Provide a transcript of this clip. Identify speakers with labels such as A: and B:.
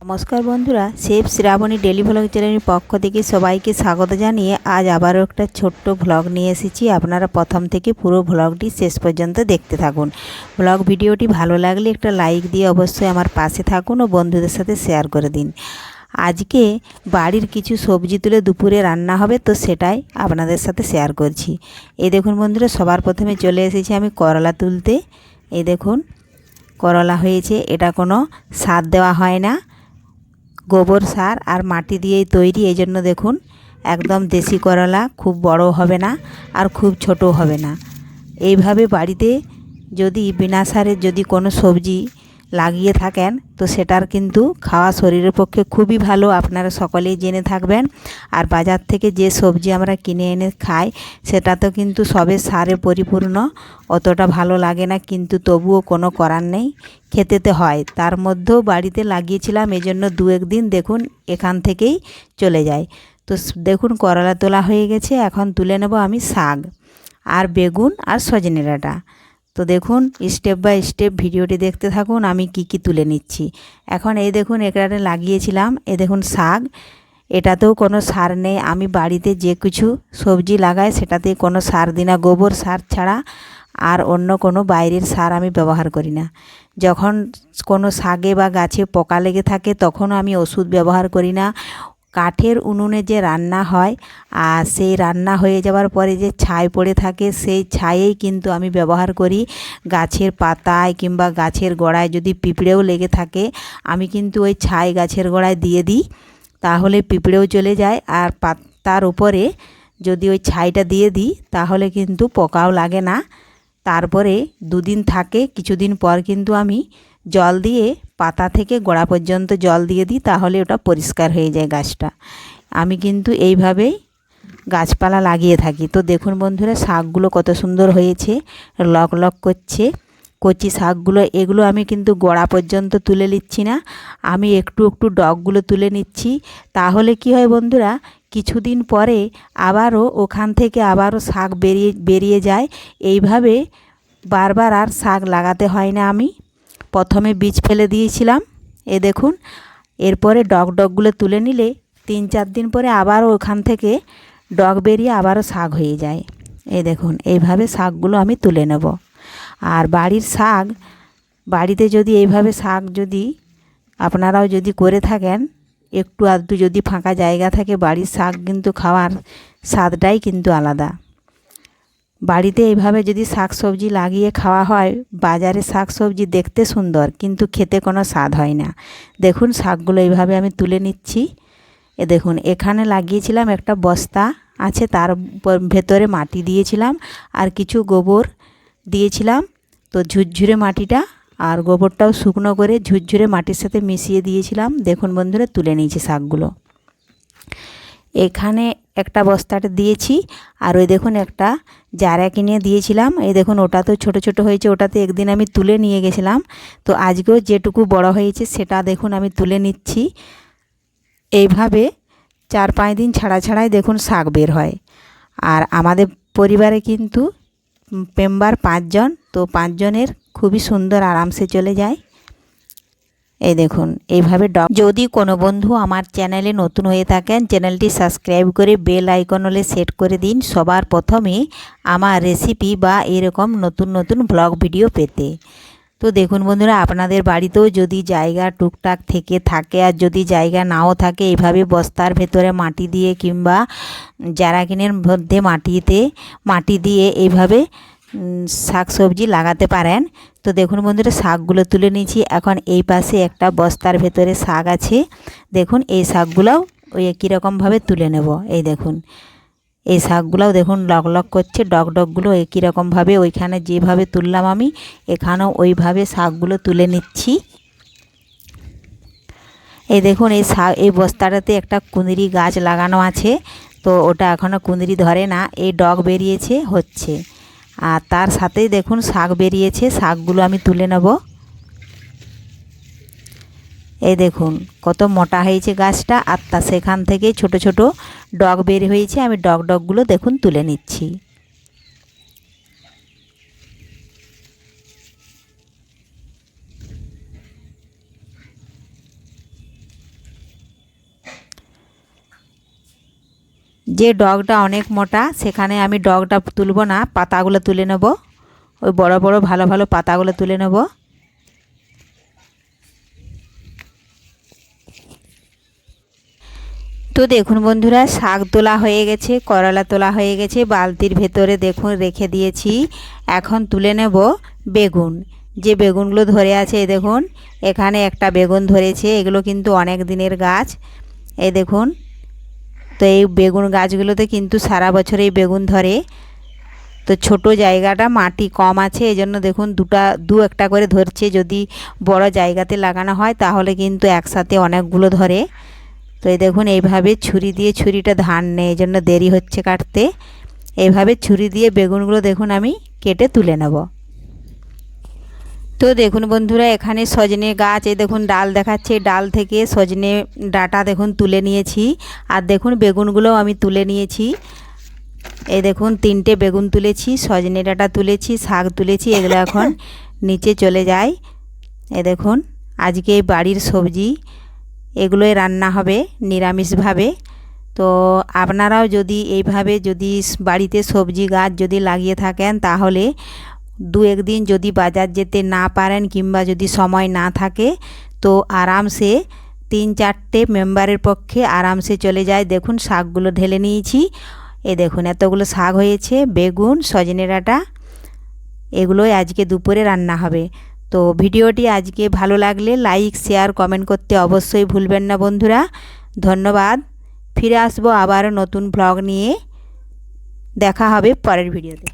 A: নমস্কার বন্ধুরা, chef Shrabani daily vlog চ্যানেলের পক্ষ থেকে সবাইকে স্বাগত জানিয়ে আজ আবারও একটা ছোট্ট ভ্লগ নিয়ে এসেছি। আপনারা প্রথম থেকে পুরো ভ্লগটি শেষ পর্যন্ত দেখতে থাকুন। ভ্লগ ভিডিওটি ভালো লাগলে একটা লাইক দিয়ে অবশ্যই আমার পাশে থাকুন ও বন্ধুদের সাথে শেয়ার করে দিন। আজকে বাড়ির কিছু সবজি তুলে দুপুরে রান্না হবে, তো সেটাই আপনাদের সাথে শেয়ার করছি। এই দেখুন বন্ধুরা, সবার প্রথমে চলে এসেছি আমি করলা তুলতে। এই দেখুন করলা হয়েছে, এটা কোনো সার দেওয়া হয় না, গোবর সার আর মাটি দিয়েই তৈরি। এই জন্য দেখুন একদম দেশি করলা, খুব বড় হবে না আর খুব ছোট হবে না। এইভাবে বাড়িতে যদি বিনা সারে যদি কোনো সবজি লাগিয়ে থাকেন তো সেটার কিন্তু খাওয়া শরীরের পক্ষে খুবই ভালো, আপনারা সকলেই জেনে থাকবেন। আর বাজার থেকে যে সবজি আমরা কিনে এনে খাই সেটা তো কিন্তু সবে সারে পরিপূর্ণ, অতটা ভালো লাগে না, কিন্তু তবুও কোনো করার নেই, খেতে তো হয়। তার মধ্যেও বাড়িতে লাগিয়েছিলাম, এজন্য দু একদিন দেখুন এখান থেকেই চলে যায়। তো দেখুন করলা তোলা হয়ে গেছে, এখন তুলে নেব আমি শাক আর বেগুন আর সজনে ডাঁটা। তো দেখুন স্টেপ বাই স্টেপ ভিডিওটি দেখতে থাকুন আমি কি কি তুলে নিচ্ছি। এখন এই দেখুন এখানে লাগিয়েছিলাম, এই দেখুন শাক, এটাতেও কোনো সার নেই। আমি বাড়িতে যে কিছু সবজি লাগাই সেটাতে কোনো সার দিই না, গোবর সার ছাড়া আর অন্য কোনো বাইরের সার আমি ব্যবহার করি না। যখন কোনো শাকে বা গাছে পোকা লেগে থাকে তখনও আমি ওষুধ ব্যবহার করি না। কাঠের উনুনে যে রান্না হয় আর সেই রান্না হয়ে যাওয়ার পরে যে ছাই পড়ে থাকে সেই ছাইয়েই কিন্তু আমি ব্যবহার করি। গাছের পাতায় কিংবা গাছের গোড়ায় যদি পিঁপড়েও লেগে থাকে আমি কিন্তু ওই ছাই গাছের গোড়ায় দিয়ে দিই, তাহলে পিঁপড়েও চলে যায়। আর পাতার উপরে যদি ওই ছাইটা দিয়ে দিই তাহলে কিন্তু পোকাও লাগে না। তারপরে দুদিন থাকে, কিছুদিন পর কিন্তু আমি জল দিয়ে পাতা থেকে গোড়া পর্যন্ত জল দিয়ে দিই, তাহলে ওটা পরিষ্কার হয়ে যায় গাছটা। আমি কিন্তু এইভাবেই গাছপালা লাগিয়ে থাকি। তো দেখুন বন্ধুরা শাকগুলো কত সুন্দর হয়েছে, লক লক করছে কচি শাকগুলো। এগুলো আমি কিন্তু গোড়া পর্যন্ত তুলে নিচ্ছি না, আমি একটু একটু ডগগুলো তুলে নিচ্ছি। তাহলে কি হয় বন্ধুরা, কিছুদিন পরে আবারও ওখান থেকে আবারও শাক বেরিয়ে যায়। এইভাবে বারবার আর শাক লাগাতে হয় না। আমি প্রথমে বীজ ফেলে দিয়েছিলাম, এ দেখুন, এরপরে ডগগুলো তুলে নিলে 3-4 দিন পরে আবারও ওখান থেকে ডগ বেরিয়ে আবারও শাক হয়ে যায়। এই দেখুন এইভাবে শাকগুলো আমি তুলে নেব। আর বাড়ির শাক, বাড়িতে যদি এইভাবে শাক যদি আপনারাও যদি করে থাকেন, একটু আধটু যদি ফাঁকা জায়গা থাকে, বাড়ির শাক কিন্তু খাওয়ার স্বাদটাই কিন্তু আলাদা। বাড়িতে এইভাবে যদি শাক সবজি লাগিয়ে খাওয়া হয়, বাজারে শাক সবজি দেখতে সুন্দর কিন্তু খেতে কোনো স্বাদ হয় না। দেখুন শাকগুলো এইভাবে আমি তুলে নিচ্ছি। এ দেখুন এখানে লাগিয়েছিলাম একটা বস্তা আছে, তার ভেতরে মাটি দিয়েছিলাম আর কিছু গোবর দিয়েছিলাম। তো ঝুরঝুরে মাটিটা আর গোবরটাও শুকনো করে ঝুরঝুরে মাটির সাথে মিশিয়ে দিয়েছিলাম। দেখুন বন্ধুরা তুলে নিয়েছি শাকগুলো। এখানে একটা বস্তাটা দিয়েছি আর ওই দেখুন একটা জারা কিনে দিয়েছিলাম, এই দেখুন ওটা তো ছোট ছোট হয়েছে, ওটাতে একদিন আমি তুলে নিয়ে গেছিলাম। তো আজকেও যেটুকু বড় হয়েছে সেটা দেখুন আমি তুলে নিচ্ছি। এইভাবে 4-5 দিন ছাড়া ছাড়াই দেখুন শাক বের হয়। আর আমাদের পরিবারে কিন্তু মেম্বার 5 জন, তো 5 জনের খুবই সুন্দর আরামসে চলে যায়। এই দেখুন এইভাবে যদি কোনো বন্ধু আমার চ্যানেলে নতুন হয়ে থাকেন চ্যানেলটি সাবস্ক্রাইব করে বেল আইকন হলে সেট করে দিন, সবার প্রথমে আমার রেসিপি বা এরকম নতুন নতুন ব্লগ ভিডিও পেতে। তো দেখুন বন্ধুরা আপনাদের বাড়িতেও যদি জায়গা টুকটাক থেকে থাকে আর যদি জায়গা নাও থাকে, এইভাবে বস্তার ভেতরে মাটি দিয়ে কিংবা জারাকিনের মধ্যে মাটি দিয়ে এইভাবে শাক সবজি লাগাতে পারেন। তো দেখুন বন্ধুরা শাকগুলো তুলে নিয়েছি। এখন এই পাশে একটা বস্তার ভেতরে শাক আছে, দেখুন এই শাকগুলোও ওই একই রকমভাবে তুলে নেব। এই দেখুন এই শাকগুলোও দেখুন লক লক করছে, ডগগুলো একই রকমভাবে ওইখানে যেভাবে তুললাম আমি এখানেও ওইভাবে শাকগুলো তুলে নিচ্ছি। এই দেখুন এই বস্তাটাতে একটা কুঁদরি গাছ লাগানো আছে, তো ওটা এখনও কুঁদরি ধরে না, এই ডগ বেরিয়েছে হচ্ছে। আর তার সাথেই দেখুন শাক বেরিয়েছে, শাকগুলো আমি তুলে নেব। এই দেখুন কত মোটা হয়েছে গাছটা, আর তা সেখান থেকে ছোট ছোট ডগ বের হয়েছে, আমি ডগগুলো দেখুন তুলে নিচ্ছি। যে ডগটা অনেক মোটা সেখানে আমি ডগটা তুলব না, পাতাগুলো তুলে নেব। ওই বড় বড় ভালো ভালো পাতাগুলো তুলে নেব। তো দেখুন বন্ধুরা, শাক তোলা হয়ে গেছে, করলা তোলা হয়ে গেছে, বালতির ভেতরে দেখুন রেখে দিয়েছি। এখন তুলে নেব বেগুন। যে বেগুনগুলো ধরে আছে এই দেখুন, এখানে একটা বেগুন ধরেছে। এগুলো কিন্তু অনেক দিনের গাছ, এই দেখুন। তো এই বেগুন গাছগুলোতে কিন্তু সারা বছর এই বেগুন ধরে। তো ছোট জায়গাটা, মাটি কম আছে, এই জন্য দেখুন দু একটা করে ধরছে। যদি বড় জায়গাতে লাগানো হয় তাহলে কিন্তু একসাথে অনেকগুলো ধরে। তো এই দেখুন এইভাবে ছুরি দিয়ে, ছুরিটা ধান নেই এই জন্য দেরি হচ্ছে কাটতে। এইভাবে ছুরি দিয়ে বেগুনগুলো দেখুন আমি কেটে তুলে নেব। তো দেখুন বন্ধুরা, এখানে সজনে গাছ, এই দেখুন ডাল দেখাচ্ছে, ডাল থেকে সজনে ডাঁটা দেখুন তুলে নিয়েছি। আর দেখুন বেগুনগুলোও আমি তুলে নিয়েছি। এই দেখুন 3টে বেগুন তুলেছি, সজনে ডাঁটা তুলেছি, শাক তুলেছি। এগুলো এখন নিচে চলে যায়। এই দেখুন আজকে বাড়ির সবজি, এগুলোই রান্না হবে নিরামিষভাবে। তো আপনারাও যদি এইভাবে যদি বাড়িতে সবজি গাছ যদি লাগিয়ে থাকেন, তাহলে 2-1 দিন যদি বাজার যেতে না পারেন কিংবা যদি সময় না থাকে, তো আরামসে 3-4টে মেম্বারের পক্ষে আরামসে চলে যায়। দেখুন শাকগুলো ঢেলে নিয়েছি। এই দেখুন এতগুলো শাক হয়েছে, বেগুন, সজনে ডাঁটা, এগুলোই আজকে দুপুরে রান্না হবে। তো ভিডিওটি আজকে ভালো লাগলে লাইক, শেয়ার, কমেন্ট করতে অবশ্যই ভুলবেন না বন্ধুরা। ধন্যবাদ। ফিরে আসবো আবার নতুন ব্লগ নিয়ে। দেখা হবে পরের ভিডিওতে।